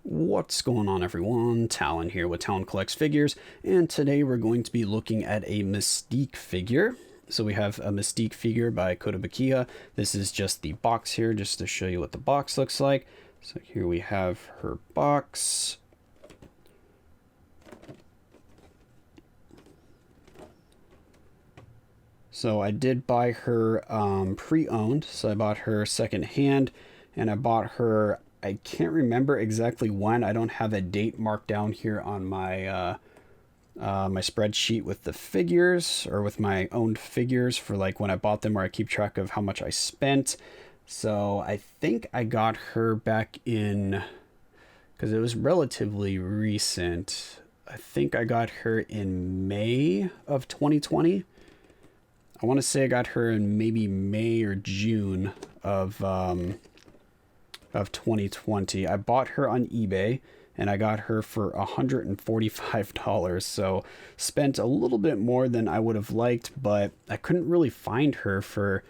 What's going on, everyone? Talen here with Talen Collects Figures, and today we're going to be looking at a Mystique figure. So we have a Mystique figure by Kotobukiya. This is just the box here, just to show you what the box looks like. So here we have her box. So I did buy her pre-owned, so I bought her second-hand, and I bought her, I can't remember exactly when. I don't have a date marked down here on my my spreadsheet with the figures, or with my owned figures for like when I bought them, where I keep track of how much I spent. So I think I got her back in, because it was relatively recent. I think I got her in May of 2020. I want to say I got her in maybe May or June of 2020. I bought her on eBay and I got her for $145. So spent a little bit more than I would have liked, but I couldn't really find her for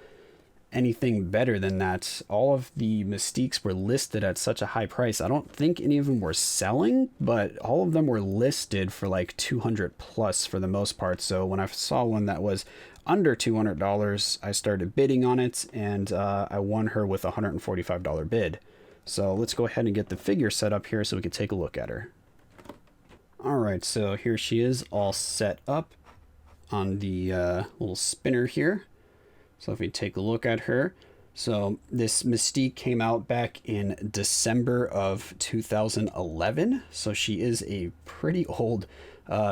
anything better than that. All of the Mystiques were listed at such a high price. I don't think any of them were selling, but all of them were listed for like 200 plus for the most part. So when I saw one that was under $200, I started bidding on it, and I won her with a $145 bid. So let's go ahead and get the figure set up here so we can take a look at her. Alright, so here she is all set up on the little spinner here. So if we take a look at her, so this Mystique came out back in December of 2011. So she is a pretty old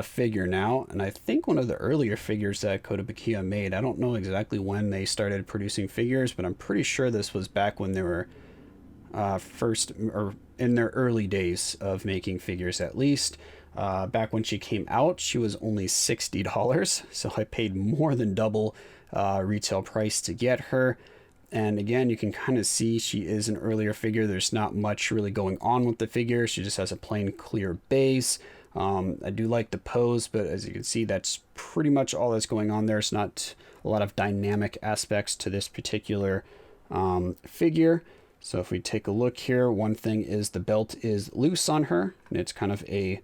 figure now, and I think one of the earlier figures that Kotobukiya made. I don't know exactly when they started producing figures, but I'm pretty sure this was back when they were first, or in their early days of making figures at least. Back when she came out, she was only $60, so I paid more than double retail price to get her. And again, you can kind of see she is an earlier figure. There's not much really going on with the figure. She just has a plain clear base. I do like the pose, but as you can see, that's pretty much all that's going on there. It's not a lot of dynamic aspects to this particular figure. So if we take a look here, one thing is the belt is loose on her, and it's kind of a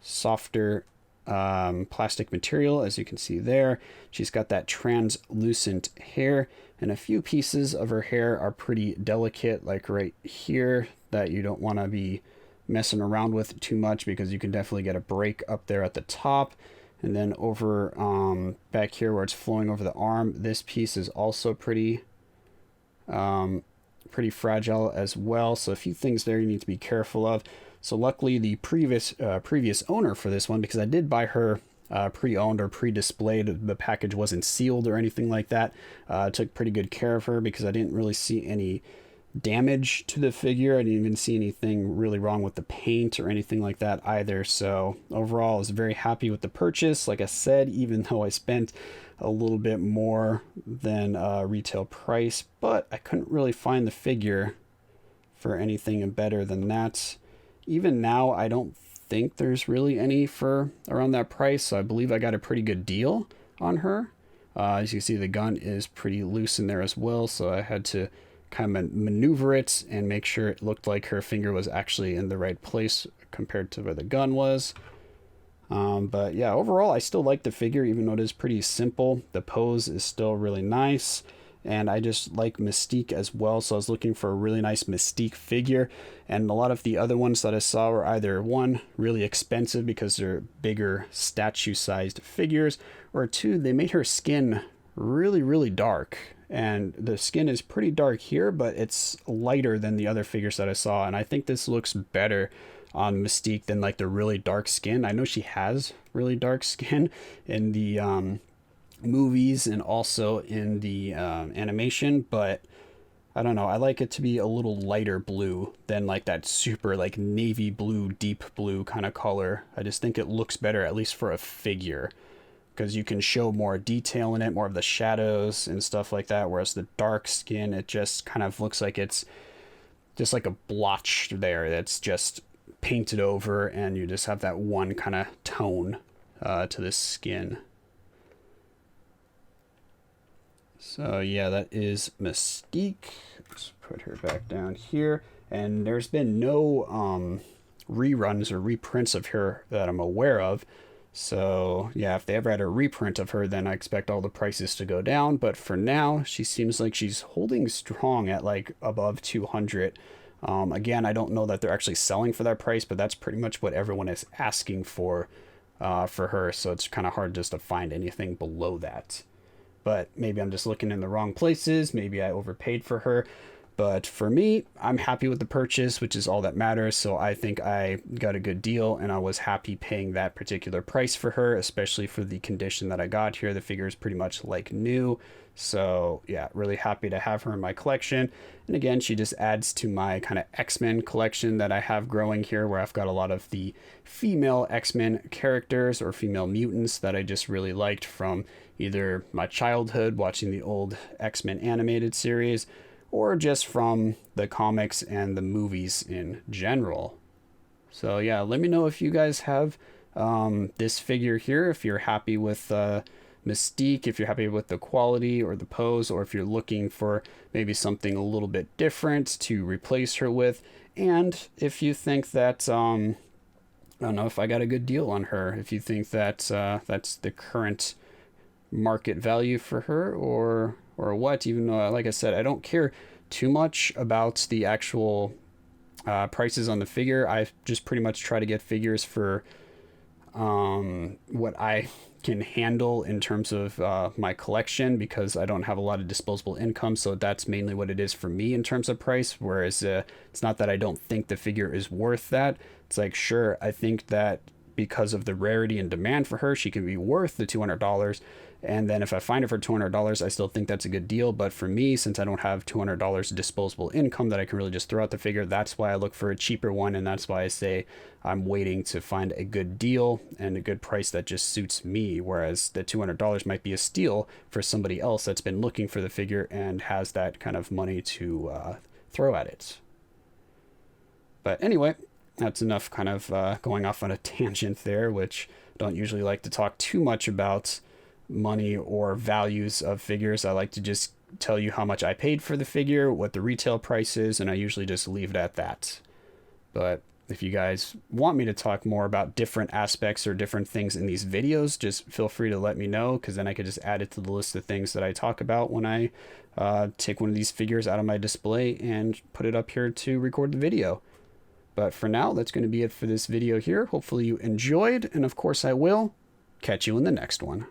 softer plastic material, as you can see there. She's got that translucent hair, and a few pieces of her hair are pretty delicate, like right here, that you don't want to be messing around with too much, because you can definitely get a break up there at the top. And then over back here where it's flowing over the arm, this piece is also pretty fragile as well. So a few things there you need to be careful of. So luckily the previous owner for this one, because I did buy her pre-owned or pre-displayed, the package wasn't sealed or anything like that, took pretty good care of her, because I didn't really see any damage to the figure. I didn't even see anything really wrong with the paint or anything like that either. So overall, I was very happy with the purchase. Like I said, even though I spent a little bit more than retail price, but I couldn't really find the figure for anything better than that. Even now, I don't think there's really any for around that price, so I believe I got a pretty good deal on her. As you can see, the gun is pretty loose in there as well, so I had to kind of maneuver it and make sure it looked like her finger was actually in the right place compared to where the gun was. But yeah, overall, I still like the figure, even though it is pretty simple. The pose is still really nice, and I just like Mystique as well, so I was looking for a really nice Mystique figure. And a lot of the other ones that I saw were either, one, really expensive because they're bigger statue-sized figures, or two, they made her skin really dark. And the skin is pretty dark here, but it's lighter than the other figures that I saw, and I think this looks better on Mystique than like the really dark skin. I know she has really dark skin in the movies and also in the animation, but I don't know, I like it to be a little lighter blue than like that super like navy blue, deep blue kind of color. I just think it looks better, at least for a figure, because you can show more detail in it, more of the shadows and stuff like that, whereas the dark skin, it just kind of looks like it's just like a blotch there that's just painted over, and you just have that one kind of tone to the skin. So yeah, that is Mystique. Let's put her back down here. And there's been no reruns or reprints of her that I'm aware of. So yeah, if they ever had a reprint of her, then I expect all the prices to go down. But for now, she seems like she's holding strong at like above 200. Again, I don't know that they're actually selling for that price, but that's pretty much what everyone is asking for her. So it's kind of hard just to find anything below that. But maybe I'm just looking in the wrong places. Maybe I overpaid for her. But for me, I'm happy with the purchase, which is all that matters. So I think I got a good deal, and I was happy paying that particular price for her, especially for the condition that I got here. The figure is pretty much like new. So yeah, really happy to have her in my collection. And again, she just adds to my kind of X-Men collection that I have growing here, where I've got a lot of the female X-Men characters or female mutants that I just really liked from either my childhood watching the old X-Men animated series, or just from the comics and the movies in general. So yeah, let me know if you guys have this figure here, if you're happy with Mystique, if you're happy with the quality or the pose, or if you're looking for maybe something a little bit different to replace her with, and if you think that I don't know if I got a good deal on her, if you think that that's the current market value for her, or what. Even though, like I said, I don't care too much about the actual prices on the figure. I just pretty much try to get figures for what I can handle in terms of my collection, because I don't have a lot of disposable income. So that's mainly what it is for me in terms of price. Whereas it's not that I don't think the figure is worth that. It's like, sure, I think that because of the rarity and demand for her, she can be worth the $200. And then if I find it for $200, I still think that's a good deal. But for me, since I don't have $200 disposable income that I can really just throw out the figure, that's why I look for a cheaper one. And that's why I say I'm waiting to find a good deal and a good price that just suits me. Whereas the $200 might be a steal for somebody else that's been looking for the figure and has that kind of money to throw at it. But anyway, that's enough kind of going off on a tangent there, which I don't usually like to talk too much about money or values of figures. I like to just tell you how much I paid for the figure, what the retail price is, and I usually just leave it at that. But if you guys want me to talk more about different aspects or different things in these videos, just feel free to let me know, because then I could just add it to the list of things that I talk about when I take one of these figures out of my display and put it up here to record the video. But for now, that's going to be it for this video here. Hopefully you enjoyed, and of course I will catch you in the next one.